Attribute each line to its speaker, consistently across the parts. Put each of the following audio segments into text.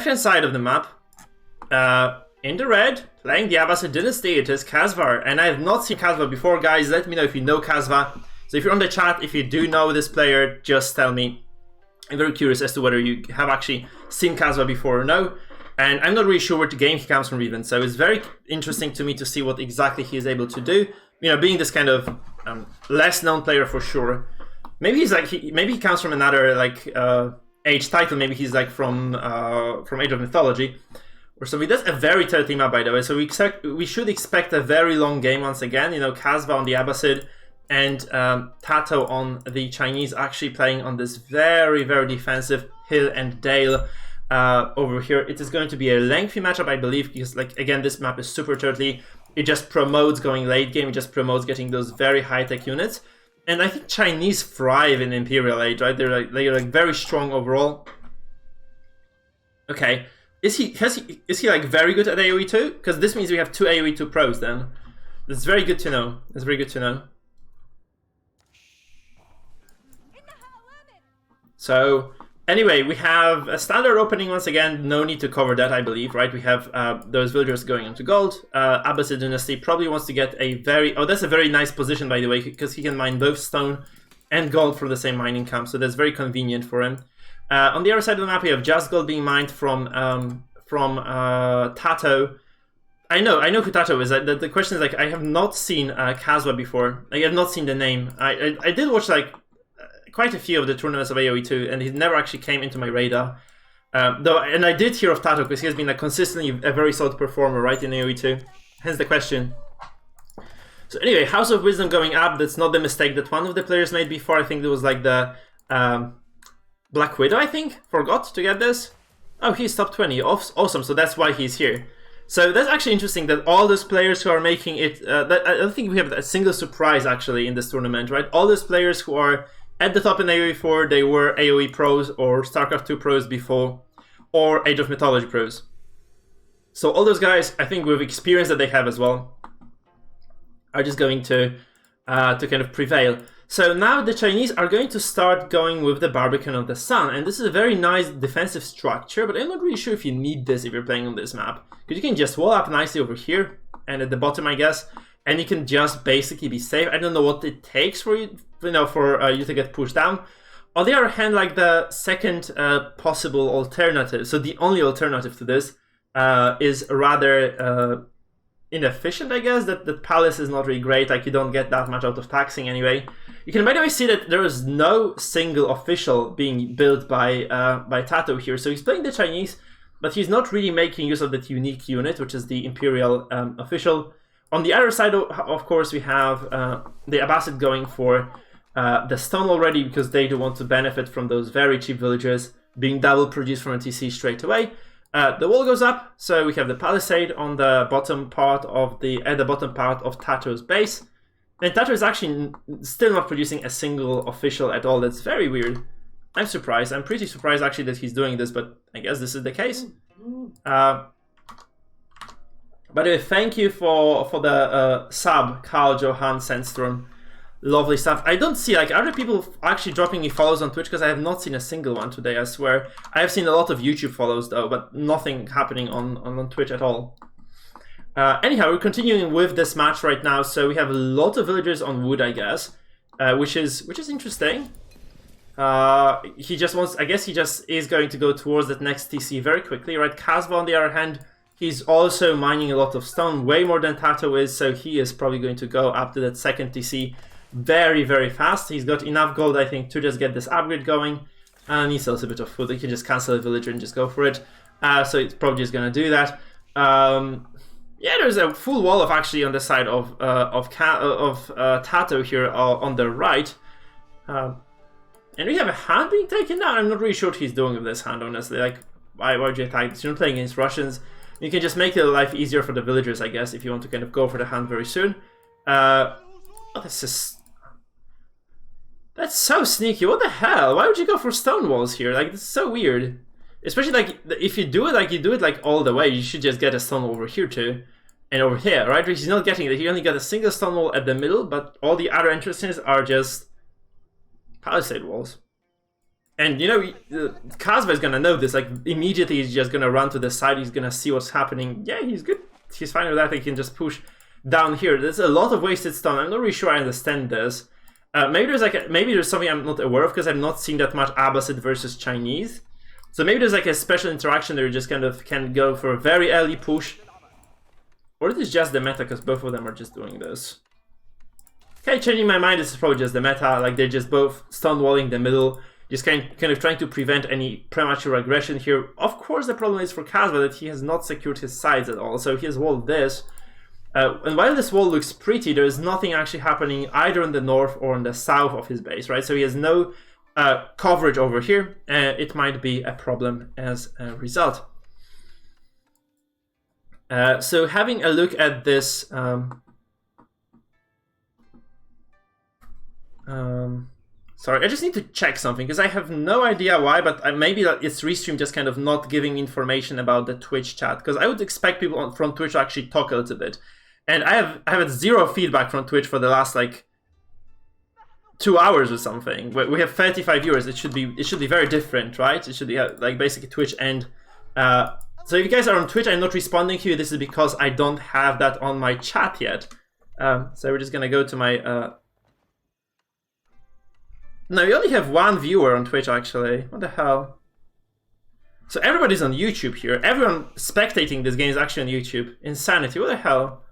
Speaker 1: left-hand side of the map, in the red, playing the Abbasid dynasty, it is Kasva. And I have not seen Kasva before, guys. Let me know if you know Kasva. So if you're on the chat, if you do know this player, just tell me. I'm very curious as to whether you have actually seen Kasva before or no. And I'm not really sure where the game he comes from even. So it's very interesting to me to see what exactly he is able to do. You know, being this kind of less known player for sure. Maybe he's like maybe he comes from another like age title. Maybe he's like from Age of Mythology or something. That's a very turtly map, by the way. So we should expect a very long game once again. You know, Kasva on the Abbasid and TaToH on the Chinese actually playing on this very, very defensive hill and dale over here. It is going to be a lengthy matchup, I believe, because like again, this map is super turtly. It just promotes going late game. It just promotes getting those very high tech units. And I think Chinese thrive in Imperial Age, right? They're like very strong overall. Okay, is he like very good at AoE 2? Because this means we have 2 AoE 2 pros then. That's very good to know. That's very good to know. So anyway, we have a standard opening once again. No need to cover that, I believe, right? We have those villagers going into gold. Abbasid dynasty probably wants to get a very... Oh, that's a very nice position, by the way, because he can mine both stone and gold from the same mining camp. So that's very convenient for him. On the other side of the map, we have just gold being mined from TaToH. I know who TaToH is. The question is, like, I have not seen Kasva before. I have not seen the name. I did watch, like, quite a few of the tournaments of AoE 2, and he never actually came into my radar. And I did hear of TaToH because he has been like consistently a very solid performer, right, in AoE 2. Hence the question. So anyway, House of Wisdom going up. That's not the mistake that one of the players made before. I think it was like the Black Widow, I think, forgot to get this. Oh, he's top 20. Awesome, so that's why he's here. So that's actually interesting that all those players who are making it... I don't think we have a single surprise, actually, in this tournament, right? All those players who are at the top in AoE 4, they were AoE pros or StarCraft 2 pros before, or Age of Mythology pros. So all those guys, I think with experience that they have as well, are just going to kind of prevail. So now the Chinese are going to start going with the Barbican of the Sun, and this is a very nice defensive structure, but I'm not really sure if you need this if you're playing on this map. Because you can just wall up nicely over here, and at the bottom, I guess, and you can just basically be safe. I don't know what it takes for you, you to get pushed down. On the other hand, like the second possible alternative, so the only alternative to this is rather inefficient, I guess. That palace is not really great, like you don't get that much out of taxing anyway. You can by the way see that there is no single official being built by TaToH here, so he's playing the Chinese, but he's not really making use of that unique unit, which is the Imperial official. On the other side, of course, we have the Abbasid going for the stone already, because they do want to benefit from those very cheap villagers being double produced from a TC straight away. The wall goes up, so we have the palisade on the bottom part of TaToH's base. And TaToH is actually still not producing a single official at all. That's very weird. I'm surprised. I'm pretty surprised actually that he's doing this, but I guess this is the case. By the way, thank you for the sub, Carl Johan Sandstrom. Lovely stuff. I don't see, like, other people actually dropping me follows on Twitch, because I have not seen a single one today, I swear. I have seen a lot of YouTube follows, though, but nothing happening on Twitch at all. Anyhow, we're continuing with this match right now, so we have a lot of villagers on wood, I guess, which is interesting. He just wants, I guess he just is going to go towards that next TC very quickly, right? Kasva, on the other hand, he's also mining a lot of stone, way more than TaToH is, so he is probably going to go up to that second TC very, very fast. He's got enough gold, I think, to just get this upgrade going. And he sells a bit of food. He can just cancel a villager and just go for it. So it's probably just going to do that. Yeah, there's a full wall of actually on the side of TaToH here on the right. And we have a hand being taken down. I'm not really sure what he's doing with this hand, honestly. Like, why would you attack this? You're not playing against Russians. You can just make the life easier for the villagers, I guess, if you want to kind of go for the hand very soon. Oh, this is... That's so sneaky. What the hell? Why would you go for stone walls here? Like, this is so weird. Especially, like, if you do it, like, all the way. You should just get a stone wall over here, too. And over here, right? Which he's not getting it. He only got a single stone wall at the middle, but all the other entrances are just palisade walls. And you know, Kasva is gonna know this. Like immediately, he's just gonna run to the side. He's gonna see what's happening. Yeah, he's good. He's fine with that. He can just push down here. There's a lot of wasted stone. I'm not really sure I understand this. Maybe there's something I'm not aware of because I've not seen that much Abbasid versus Chinese. So maybe there's like a special interaction that you just kind of can go for a very early push. Or it is just the meta because both of them are just doing this. Okay, changing my mind, this is probably just the meta. Like they're just both stonewalling the middle. Just kind of trying to prevent any premature aggression here. Of course, the problem is for Kasva that he has not secured his sides at all. So he has walled this. And while this wall looks pretty, there is nothing actually happening either in the north or in the south of his base, right? So he has no coverage over here. It might be a problem as a result. So having a look at this... sorry, I just need to check something because I have no idea why, but maybe it's Restream just kind of not giving information about the Twitch chat because I would expect people from Twitch to actually talk a little bit. And I have had zero feedback from Twitch for the last like 2 hours or something. We have 35 viewers. It should be very different, right? It should be like basically Twitch and so if you guys are on Twitch, I'm not responding to you. This is because I don't have that on my chat yet. So we're just gonna go to my. No, we only have one viewer on Twitch actually. What the hell? So everybody's on YouTube here. Everyone spectating this game is actually on YouTube. Insanity. What the hell?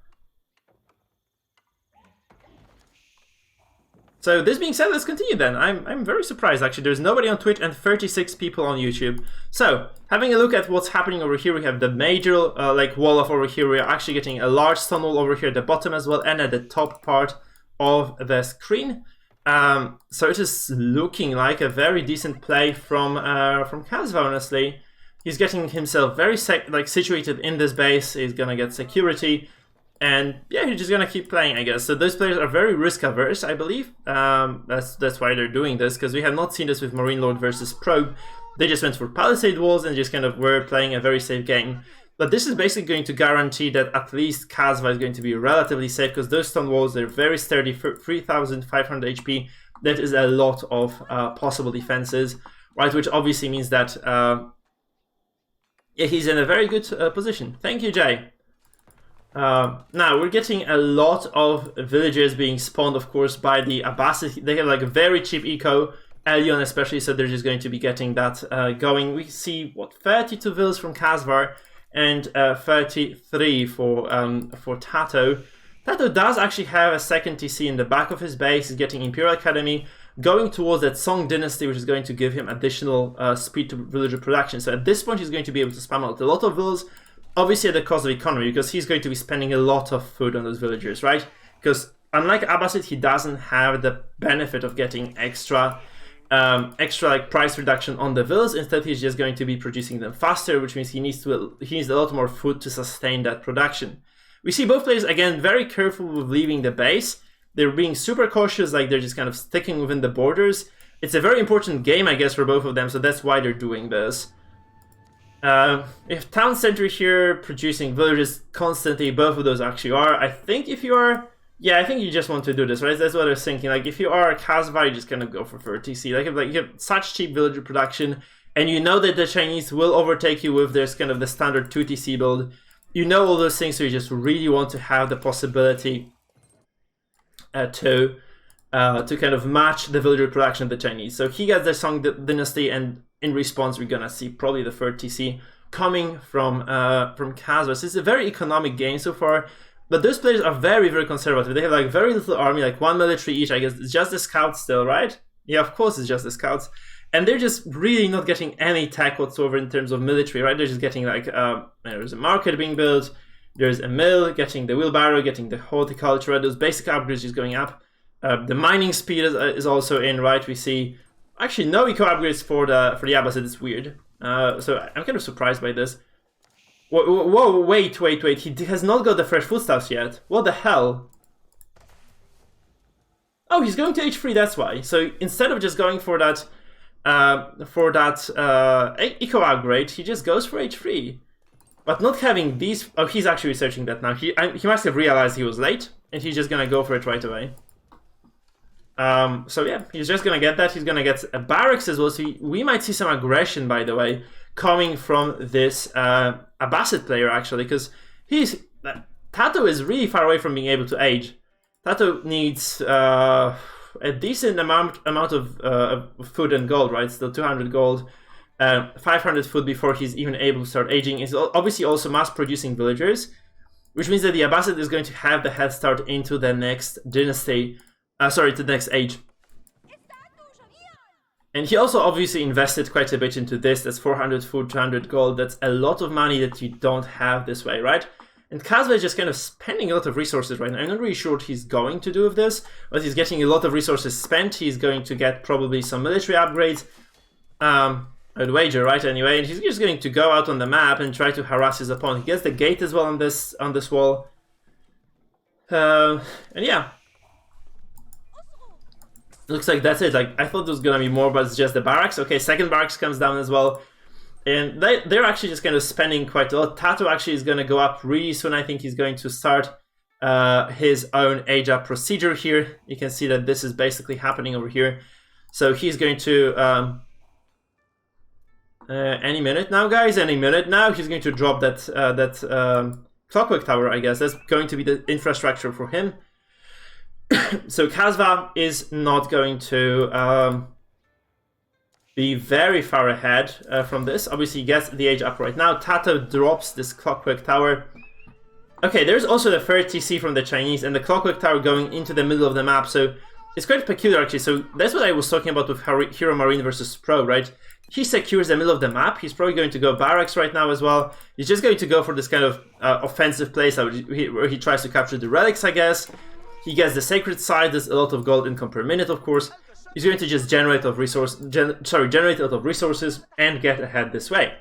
Speaker 1: So this being said, let's continue then. I'm very surprised actually. There's nobody on Twitch and 36 people on YouTube. So having a look at what's happening over here, we have the major like wall off over here. We're actually getting a large stone wall over here at the bottom as well and at the top part of the screen. So it is looking like a very decent play from Kasva, honestly. He's getting himself very situated in this base. He's gonna get security. And yeah, he's just gonna keep playing, I guess. So those players are very risk averse, I believe. That's why they're doing this, because we have not seen this with Marine Lord versus Probe. They just went for Palisade walls and just kind of were playing a very safe game. But this is basically going to guarantee that at least Kasva is going to be relatively safe, because those stone walls, they're very sturdy, 3,500 HP. That is a lot of possible defenses, right? Which obviously means that yeah, he's in a very good position. Thank you, Jay. Now, we're getting a lot of villagers being spawned, of course, by the Abbasid. They have like a very cheap eco, Elion especially, so they're just going to be getting that going. We see, what, 32 villas from Kasvar and 33 for TaToH. TaToH does actually have a second TC in the back of his base. He's getting Imperial Academy, going towards that Song Dynasty, which is going to give him additional speed to villager production. So at this point, he's going to be able to spam out a lot of villas, obviously at the cost of economy, because he's going to be spending a lot of food on those villagers, right? Because unlike Abbasid, he doesn't have the benefit of getting extra like price reduction on the villas. Instead, he's just going to be producing them faster, which means he needs a lot more food to sustain that production. We see both players, again, very careful with leaving the base. They're being super cautious, like they're just kind of sticking within the borders. It's a very important game, I guess, for both of them, so that's why they're doing this. If Town Center here producing villagers constantly, both of those actually are. I think if you are, yeah, I think you just want to do this, right? That's what I was thinking. Like if you are a Kasva, you just kind of go for 30C. Like you have such cheap villager production, and you know that the Chinese will overtake you with this kind of the standard 2TC build. You know all those things, so you just really want to have the possibility to kind of match the villager production of the Chinese. So he gets the Song Dynasty, and in response, we're gonna see probably the third TC coming from Kasva. So it's a very economic game so far, but those players are very, very conservative. They have like very little army, like 1 military each. I guess it's just the scouts still, right? Yeah, of course it's just the scouts. And they're just really not getting any tech whatsoever in terms of military, right? They're just getting like, there's a market being built, there's a mill, getting the wheelbarrow, getting the horticulture, right? Those basic upgrades just going up. The mining speed is also in, right? We see actually no eco upgrades for the Abbasid. It's weird. So I'm kind of surprised by this. Whoa, wait. He has not got the fresh foodstuffs yet. What the hell? Oh, he's going to H3, that's why. So instead of just going for that eco upgrade, he just goes for H3. But not having these... Oh, he's actually researching that now. He must have realized he was late, and he's just gonna go for it right away. So yeah, he's just gonna get that. He's gonna get a barracks as well. So we might see some aggression, by the way, coming from this Abbasid player actually, because TaToH is really far away from being able to age. TaToH needs a decent amount of food and gold, right? Still 200 gold, 500 food before he's even able to start aging. He's obviously also mass-producing villagers, which means that the Abbasid is going to have the head start into the next dynasty. Sorry, to the next age. And he also obviously invested quite a bit into this. That's 400 food, 200 gold. That's a lot of money that you don't have this way, right? And Kasva is just kind of spending a lot of resources right now. I'm not really sure what he's going to do with this, but he's getting a lot of resources spent. He's going to get probably some military upgrades. I would wager, right? Anyway, and he's just going to go out on the map and try to harass his opponent. He gets the gate as well on this wall. And yeah. Looks like that's it. Like, I thought there was gonna be more, but it's just the barracks. Okay, second barracks comes down as well. And they're actually just kind of spending quite a lot. TaToH actually is gonna go up really soon. I think he's going to start his own age up procedure here. You can see that this is basically happening over here. So he's going to any minute now, guys. Any minute now, he's going to drop that clockwork tower. I guess that's going to be the infrastructure for him. So Kasva is not going to be very far ahead from this. Obviously, he gets the age up right now. TaToH drops this clockwork tower. Okay, there's also the third TC from the Chinese and the clockwork tower going into the middle of the map. So it's quite peculiar, actually. So that's what I was talking about with Hero Marine versus Pro, right? He secures the middle of the map. He's probably going to go barracks right now as well. He's just going to go for this kind of offensive place where he tries to capture the relics, I guess. He gets the sacred side. There's a lot of gold income per minute, of course. He's going to just generate a lot of resources and get ahead this way.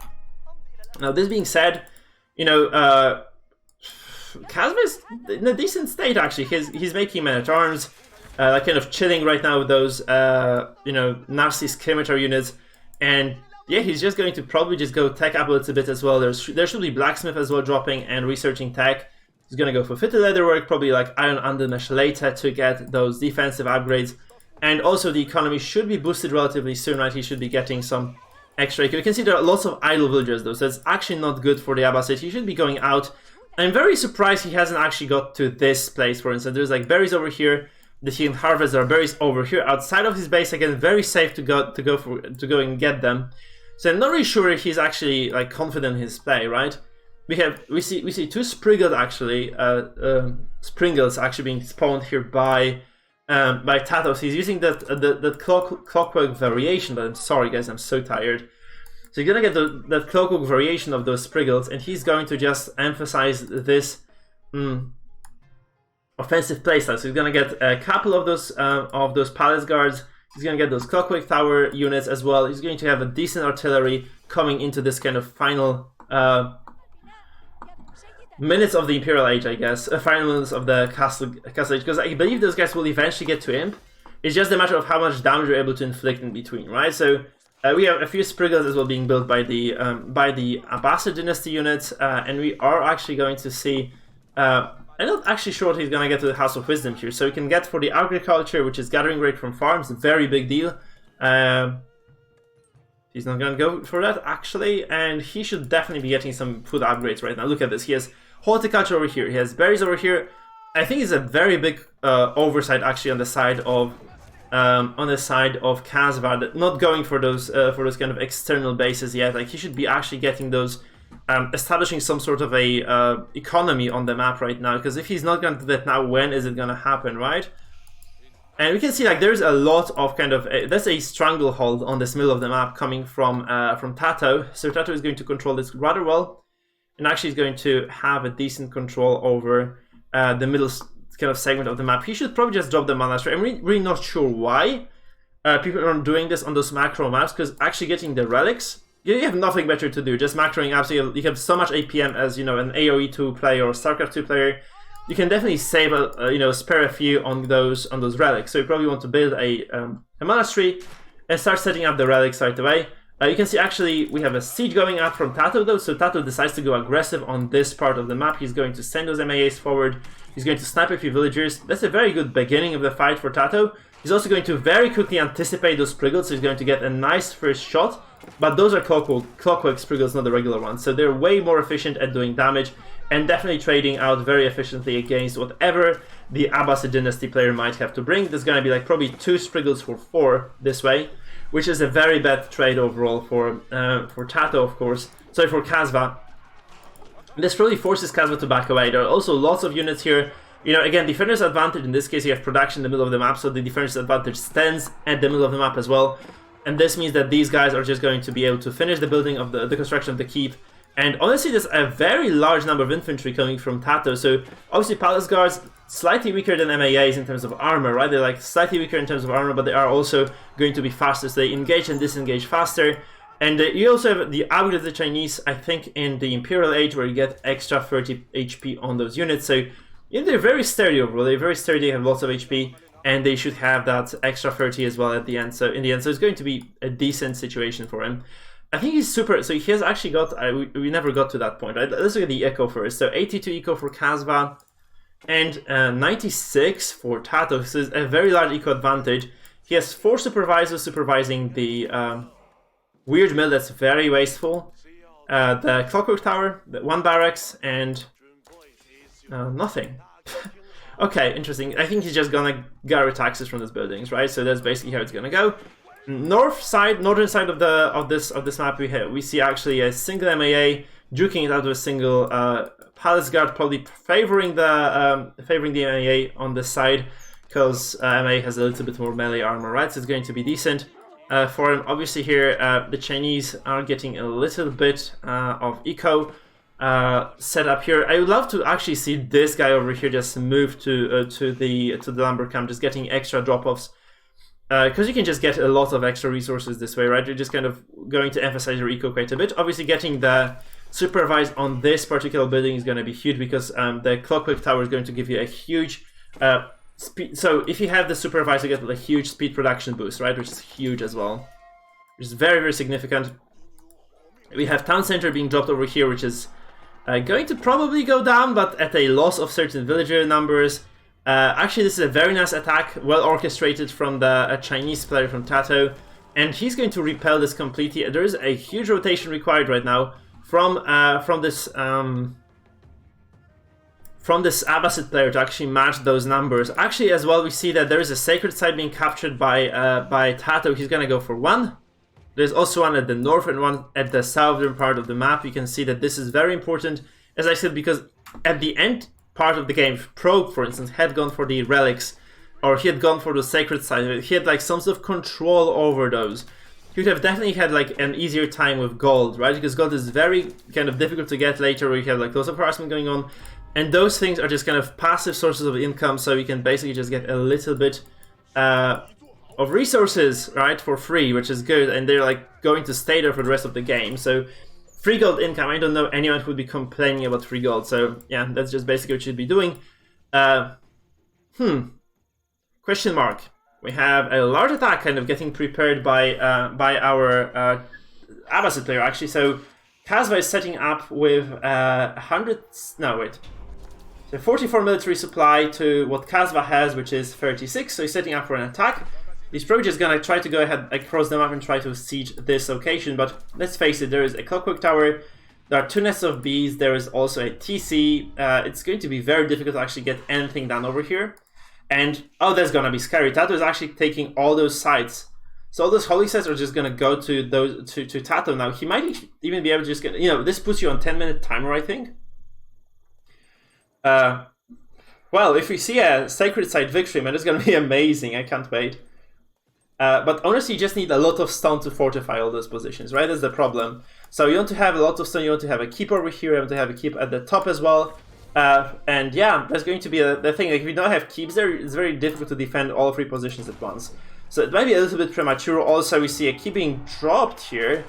Speaker 1: Now, this being said, you know, Kasva is in a decent state actually. He's making men-at-arms, like kind of chilling right now with those, you know, nasty scimitar units, and yeah, he's just going to probably just go tech up a little bit as well. There should be blacksmith as well dropping and researching tech. He's gonna go for fitted leatherwork, probably like iron undermesh later to get those defensive upgrades. And also the economy should be boosted relatively soon, right? He should be getting some extra. You can see there are lots of idle villagers though, so it's actually not good for the Abbasid. He should be going out. I'm very surprised he hasn't actually got to this place, for instance. There's like berries over here that he can harvest. There are berries over here outside of his base. Again, very safe to go and get them. So I'm not really sure if he's actually like confident in his play, right? We see two Spriggles actually, Springles actually being spawned here by TaToH. So he's using that clockwork variation, but I'm sorry guys, I'm so tired. So you're gonna get that clockwork variation of those Spriggles, and he's going to just emphasize this offensive playstyle. So he's gonna get a couple of those palace guards. He's gonna get those clockwork tower units as well. He's going to have a decent artillery coming into this kind of final minutes of the Imperial Age, I guess. Final minutes of the Castle Age, because I believe those guys will eventually get to Imp. It's just a matter of how much damage you're able to inflict in between, right? So we have a few Spriggles as well being built by the Abbasid dynasty units, and we are actually going to see. I'm not actually sure what he's going to get to the House of Wisdom here. So we can get for the agriculture, which is gathering rate from farms, a very big deal. He's not going to go for that, actually, and he should definitely be getting some food upgrades right now. Look at this. He has horticulture over here. He has berries over here. I think it's a very big oversight, actually, on the side of Kasva, that not going for those kind of external bases yet. Like, he should be actually getting those, establishing some sort of a economy on the map right now. Because if he's not going to do that now, when is it going to happen, right? And we can see like there's a lot of kind of there's a stranglehold on this middle of the map coming from TaToH. So TaToH is going to control this rather well, and actually is going to have a decent control over the middle kind of segment of the map. He should probably just drop the monastery. I'm really not sure why people aren't doing this on those macro maps, because actually getting the relics, you have nothing better to do. Just macroing up, so you have so much APM as, you know, an AoE 2 player or StarCraft 2 player. You can definitely save spare a few on those relics. So you probably want to build a monastery and start setting up the relics right away. You can see actually we have a siege going up from TaToH though, so TaToH decides to go aggressive on this part of the map. He's going to send those MAAs forward. He's going to snipe a few villagers. That's a very good beginning of the fight for TaToH. He's also going to very quickly anticipate those Spriggles, so he's going to get a nice first shot. But those are clockwork Spriggles, not the regular ones. So they're way more efficient at doing damage and definitely trading out very efficiently against whatever the Abbasid dynasty player might have to bring. There's going to be like probably 2 Spriggles for 4 this way, which is a very bad trade overall for TaToH, of course. Sorry, for Kasva. This probably forces Kasva to back away. There are also lots of units here. You know, again, defender's advantage, in this case you have production in the middle of the map, so the defender's advantage stands at the middle of the map as well. And this means that these guys are just going to be able to finish the building of the construction of the keep. And honestly, there's a very large number of infantry coming from TaToH. So obviously Palace Guards, slightly weaker than MAAs in terms of armor, right? They're like slightly weaker in terms of armor, but they are also going to be faster. So they engage and disengage faster. And you also have the upgrade of the Chinese, I think, in the Imperial Age, where you get extra 30 HP on those units. So yeah, they're very sturdy overall. They're very sturdy, they have lots of HP, and they should have that extra 30 as well at the end. So in the end, so it's going to be a decent situation for him. I think he's super. So he has actually got. We never got to that point, right? Let's look at the eco first. So 82 eco for Kasva, and 96 for TaToH. So it's a very large eco advantage. He has 4 supervisors supervising the weird mill that's very wasteful. The clockwork tower, the 1 barracks, and nothing. Okay, interesting. I think he's just gonna gather taxes from those buildings, right? So that's basically how it's gonna go. Northern side of this map, we see actually a single MAA duking it out with a single Palace Guard, probably favoring the MAA on this side, because MAA has a little bit more melee armor, right? So it's going to be decent for him. Obviously here, the Chinese are getting a little bit of eco set up here. I would love to actually see this guy over here just move to the lumber camp, just getting extra drop-offs. Because you can just get a lot of extra resources this way, right? You're just kind of going to emphasize your eco quite a bit. Obviously, getting the supervised on this particular building is going to be huge, because the clockwork tower is going to give you a huge speed. So if you have the supervised, you get a huge speed production boost, right? Which is huge as well, which is very, very significant. We have town center being dropped over here, which is going to probably go down, but at a loss of certain villager numbers. Actually, this is a very nice attack, well orchestrated from the Chinese player from TaToH, and he's going to repel this completely. There is a huge rotation required right now from this Abbasid player to actually match those numbers. Actually, as well, we see that there is a sacred site being captured by TaToH. He's going to go for 1. There's also one at the north and one at the southern part of the map. You can see that this is very important, as I said, because at the end part of the game, if Probe, for instance, had gone for the relics, or he had gone for the sacred site, he had like some sort of control over those, he would have definitely had like an easier time with gold, right? Because gold is very kind of difficult to get later, where you have like lots of harassment going on, and those things are just kind of passive sources of income, so you can basically just get a little bit of resources, right, for free, which is good, and they're like going to stay there for the rest of the game. So free gold income, I don't know anyone who would be complaining about free gold, so yeah, that's just basically what you should be doing. Question mark. We have a large attack kind of getting prepared by our Abbasid player, actually. So Kasva is setting up with 44 military supply to what Kasva has, which is 36, so he's setting up for an attack. He's probably just gonna try to go ahead across the map and try to siege this location, but let's face it, there is a clockwork tower, there are 2 nests of bees, there is also a TC. It's going to be very difficult to actually get anything done over here. And, oh, that's gonna be scary. TaToH is actually taking all those sites. So all those holy sites are just gonna go to those to TaToH now. He might even be able to just get, you know, this puts you on 10-minute timer, I think. Well, if we see a sacred site victory, man, it's gonna be amazing. I can't wait. But honestly, you just need a lot of stone to fortify all those positions, right? That's the problem. So you want to have a lot of stone, you want to have a keep over here, you want to have a keep at the top as well. And yeah, that's going to be the thing. Like, if you don't have keeps there, it's very difficult to defend all 3 positions at once. So it might be a little bit premature. Also, we see a keep being dropped here.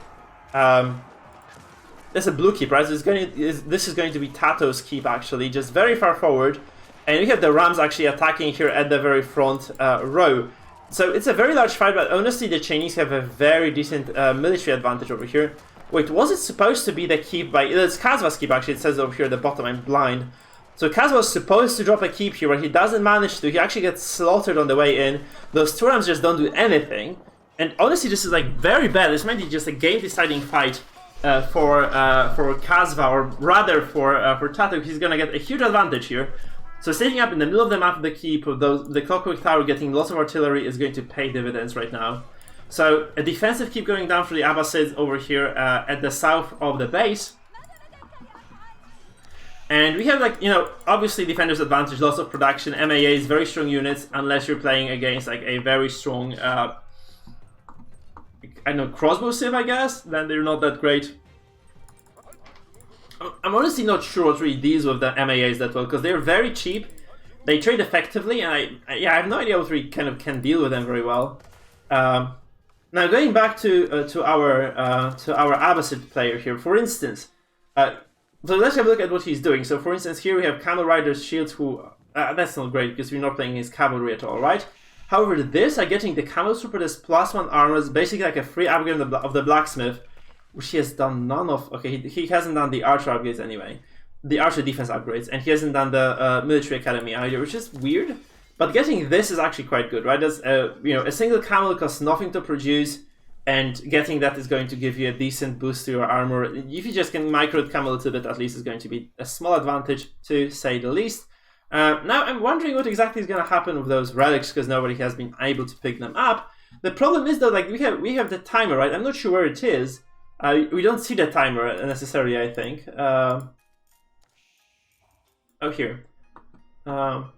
Speaker 1: That's a blue keep, right? So this is going to be TaToH's keep, actually, just very far forward. And we have the Rams actually attacking here at the very front row. So it's a very large fight, but honestly the Chinese have a very decent military advantage over here. Wait, was it supposed to be the keep by... It's Kasva's keep actually, it says over here at the bottom, I'm blind. So Kasva was supposed to drop a keep here, but he doesn't manage to. He actually gets slaughtered on the way in. Those two rams just don't do anything. And honestly, this is like very bad. This might be just a game-deciding fight for Kasva, or rather for TaToH. He's gonna get a huge advantage here. So setting up in the middle of the map of the keep, with the Clockwork Tower getting lots of artillery is going to pay dividends right now. So a defensive keep going down for the Abbasids over here at the south of the base. And we have, like, you know, obviously defender's advantage, lots of production, MAAs, very strong units, unless you're playing against like a very strong, I don't know, crossbow civ, I guess, then they're not that great. I'm honestly not sure what really deals with the MAAs that well, because they're very cheap, they trade effectively, and I have no idea what really kind of can deal with them very well. Now going back to our Abbasid player here, for instance, so let's have a look at what he's doing. So for instance, here we have Camel Riders shields who... that's not great, because we're not playing his cavalry at all, right? However, this, getting the Camel Trooper, this +1 armor, is basically like a free upgrade of the Blacksmith, which he has done none of... Okay, he hasn't done the Archer upgrades anyway. The Archer defense upgrades, and he hasn't done the Military Academy either, which is weird. But getting this is actually quite good, right? That's, you know, a single Camel costs nothing to produce, and getting that is going to give you a decent boost to your armor. If you just can micro Camel a little bit, at least is going to be a small advantage, to say the least. Now, I'm wondering what exactly is going to happen with those relics, because nobody has been able to pick them up. The problem is, though, like, we have the timer, right? I'm not sure where it is. We don't see the timer necessarily, I think. Oh, here. Well,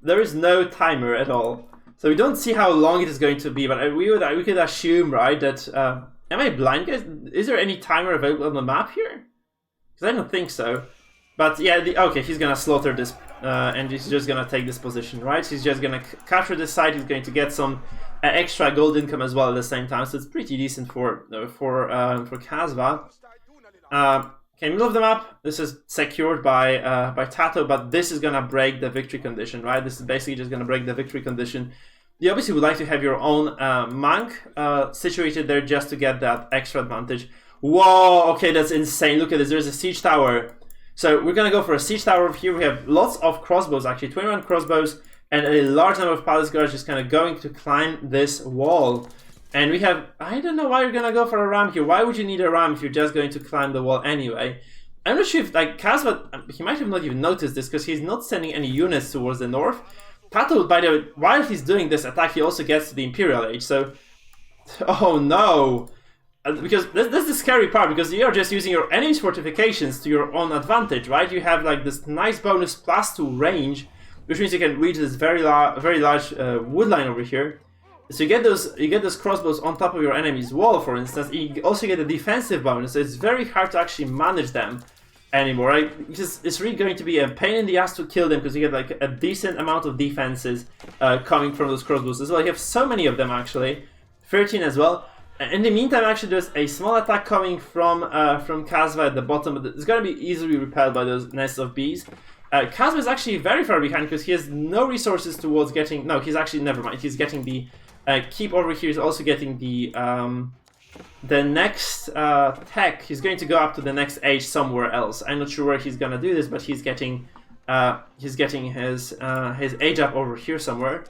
Speaker 1: there is no timer at all. So we don't see how long it is going to be, but we could assume, right, that... am I blind, guys? Is there any timer available on the map here? Because I don't think so. But yeah, okay, he's gonna slaughter this, and he's just gonna take this position, right? He's just gonna capture this site, he's going to get some extra gold income as well at the same time, so it's pretty decent for Kasva. Okay, middle of the map, this is secured by TaToH, but this is gonna break the victory condition, right? This is basically just gonna break the victory condition. You obviously would like to have your own monk situated there just to get that extra advantage. Whoa, okay, that's insane. Look at this, there's a siege tower. So we're gonna go for a siege tower over here. We have lots of crossbows, actually, 21 crossbows, and a large number of palace guards just kind of going to climb this wall. And we have, I don't know why you're gonna go for a ram here. Why would you need a ram if you're just going to climb the wall anyway? I'm not sure if, like, Kasva, he might have not even noticed this because he's not sending any units towards the north. TaToH, by the way, while he's doing this attack, he also gets to the Imperial Age, so... Oh no! Because that's the scary part, because you're just using your enemy's fortifications to your own advantage, right? You have, like, this nice bonus +2 range, which means you can reach this very large wood line over here. So you get those crossbows on top of your enemy's wall, for instance. You also get a defensive bonus, so it's very hard to actually manage them anymore, right? Because it's really going to be a pain in the ass to kill them, because you get like a decent amount of defenses coming from those crossbows as well. You have so many of them, actually, 13 as well. In the meantime, actually, there's a small attack coming from Kasva at the bottom, but it's going to be easily repelled by those nests of bees. Kasva is actually very far behind because he has no resources towards getting... No, he's actually... Never mind. He's getting the... keep over here. He's also getting the next tech. He's going to go up to the next age somewhere else. I'm not sure where he's going to do this, but he's getting his age up over here somewhere.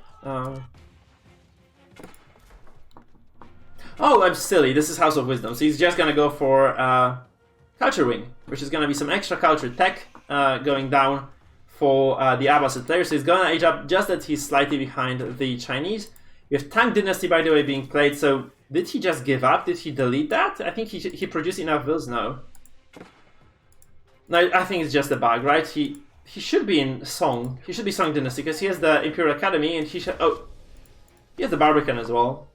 Speaker 1: Oh, I'm silly. This is House of Wisdom. So he's just going to go for Culture Wing, which is going to be some extra culture tech going down for the Abbasid player. So he's going to age up just that he's slightly behind the Chinese. We have Tank Dynasty, by the way, being played. So did he just give up? Did he delete that? I think he produced enough bills. No. No, I think it's just a bug, right? He should be in Song. He should be Song Dynasty because he has the Imperial Academy and he should... Oh, he has the Barbican as well.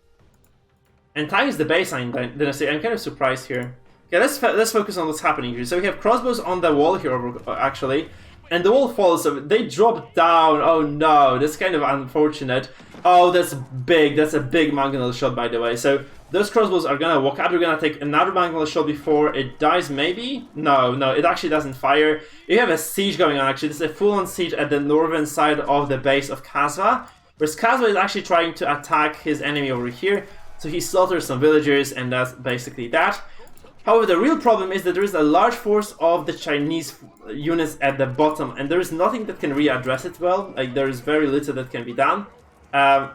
Speaker 1: And Tai is the baseline dynasty. I'm kind of surprised here. Okay, let's focus on what's happening here. So we have crossbows on the wall here, actually, and the wall falls. So they drop down. Oh no, that's kind of unfortunate. Oh, that's big. That's a big mangonel shot, by the way. So those crossbows are gonna walk up. They're gonna take another mangonel shot before it dies. Maybe? No, it actually doesn't fire. You have a siege going on. Actually, this is a full-on siege at the northern side of the base of Kasva. Whereas Kasva is actually trying to attack his enemy over here, so he slaughters some villagers, and that's basically that. However, the real problem is that there is a large force of the Chinese units at the bottom, and there is nothing that can really address it well. Like, there is very little that can be done. And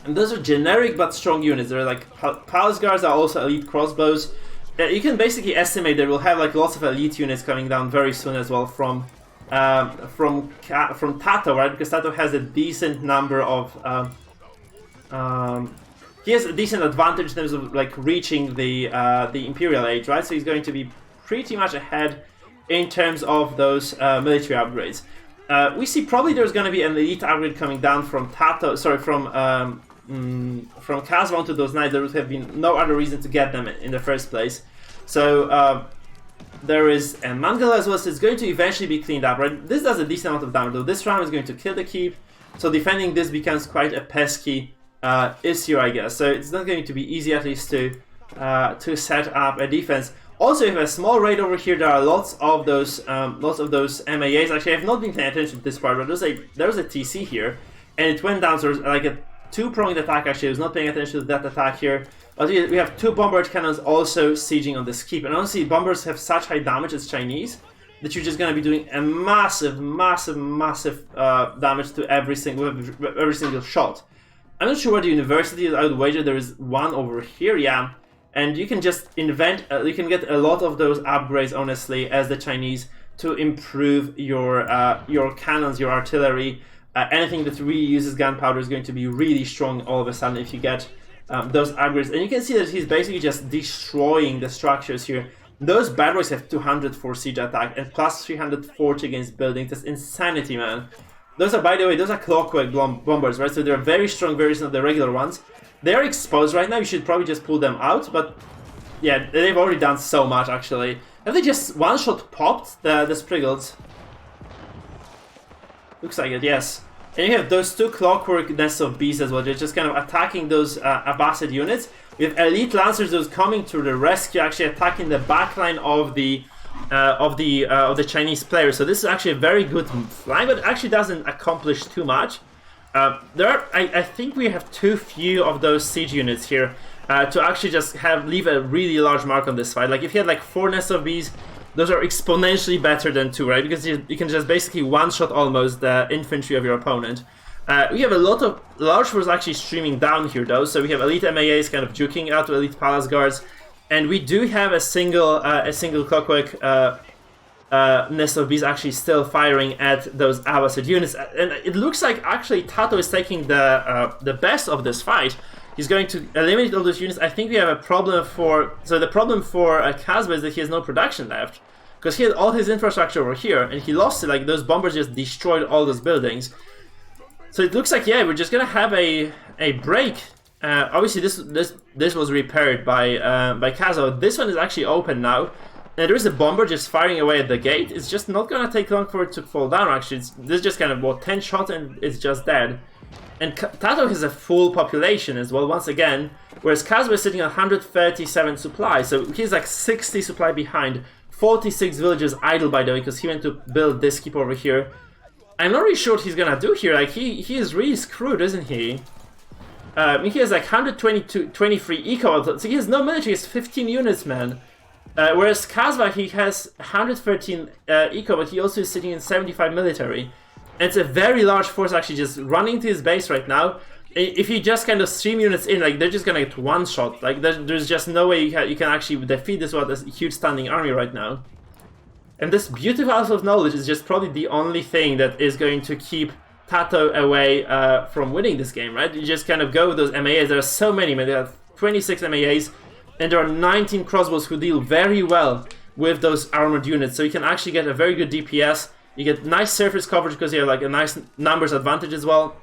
Speaker 1: those are generic but strong units. They're like Palace Guards are also elite crossbows. You can basically estimate that we'll have like lots of elite units coming down very soon as well from TaToH, right? Because TaToH has a decent number of he has a decent advantage in terms of like reaching the Imperial Age, right? So he's going to be pretty much ahead in terms of those military upgrades. We see probably there's going to be an elite upgrade coming down from TaToH, sorry, from Kasva onto those knights. There would have been no other reason to get them in the first place. So there is a Mangala as well, so it's going to eventually be cleaned up, right? This does a decent amount of damage, though. This round is going to kill the keep, so defending this becomes quite a pesky issue, I guess. So it's not going to be easy, at least, to set up a defense. Also, if a small raid over here, there are lots of those MAAs. Actually, I have not been paying attention to this part, but there was a TC here, and it went down, so there's like a two-pronged attack. Actually, I was not paying attention to that attack here. But we have two bombard cannons also sieging on this keep, and honestly, bombers have such high damage as Chinese that you're just going to be doing a massive damage to every single shot. I'm not sure where the university is. I would wager there is one over here, yeah. And you can just invent, you can get a lot of those upgrades, honestly, as the Chinese, to improve your cannons, your artillery. Anything that really uses gunpowder is going to be really strong all of a sudden if you get those upgrades. And you can see that he's basically just destroying the structures here. Those bad boys have 200 for siege attack and plus 340 against buildings. That's insanity, man. Those are, by the way, those are clockwork bombers, right? So they're very strong versions of the regular ones. They are exposed right now. You should probably just pull them out, but yeah, they've already done so much, actually. Have they just one-shot popped the Spriggles? Looks like it, yes. And you have those two clockwork nests of beasts as well. They're just kind of attacking those Abbasid units. We have elite lancers, those coming to the rescue, actually attacking the backline of the Chinese players. So this is actually a very good flank, but it actually doesn't accomplish too much. I think we have too few of those siege units here to actually just leave a really large mark on this fight. Like if you had like 4 nests of bees, those are exponentially better than 2, right? Because you can just basically one-shot almost the infantry of your opponent. We have a lot of large force actually streaming down here though, so we have elite MAAs kind of juking out to elite palace guards, and we do have a single clockwork nest of bees actually still firing at those Abbasid units, and it looks like actually TaToH is taking the best of this fight. He's going to eliminate all those units. I think we have a problem the problem for Kasva is that he has no production left, because he had all his infrastructure over here, and he lost it. Like those bombers just destroyed all those buildings. So it looks like, yeah, we're just gonna have a break. Obviously, this was repaired by Kasva. This one is actually open now. And there is a bomber just firing away at the gate. It's just not gonna take long for it to fall down. Actually, this is just kind of 10 shots and it's just dead. And TaToH has a full population as well, once again, whereas Kasva is sitting on 137 supply, so he's like 60 supply behind. 46 villages idle, by the way, because he went to build this keep over here. I'm not really sure what he's gonna do here. Like he is really screwed, isn't he? He has like 123 eco, so he has no military. He has 15 units, man. Whereas Kasva, he has 113 eco, but he also is sitting in 75 military. And it's a very large force actually just running to his base right now. If you just kind of stream units in, like they're just gonna get one shot. Like there's just no way you can actually defeat this huge standing army right now. And this beautiful house of knowledge is just probably the only thing that is going to keep TaToH away from winning this game, right? You just kind of go with those MAAs. There are so many, man. There are 26 MAAs, and there are 19 crossbows who deal very well with those armored units. So you can actually get a very good DPS. You get nice surface coverage because you have like a nice numbers advantage as well.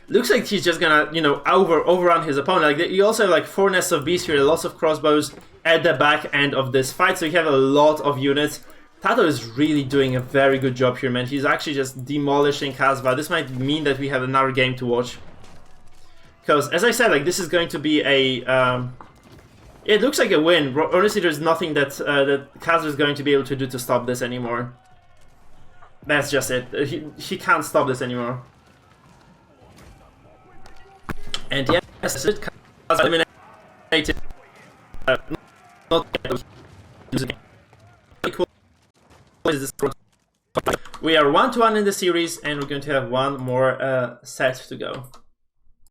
Speaker 1: Looks like he's just gonna, overrun his opponent. Like you also have like 4 nests of beasts here, lots of crossbows at the back end of this fight. So you have a lot of units. TaToH is really doing a very good job here, man. He's actually just demolishing Kasva. This might mean that we have another game to watch. Because, as I said, like this is going to be a... it looks like a win. Honestly, there's nothing that Kasva is going to be able to do to stop this anymore. That's just it. He can't stop this anymore. And yes, Kasva eliminated. Not equal. We are 1-1 in the series, and we're going to have one more set to go.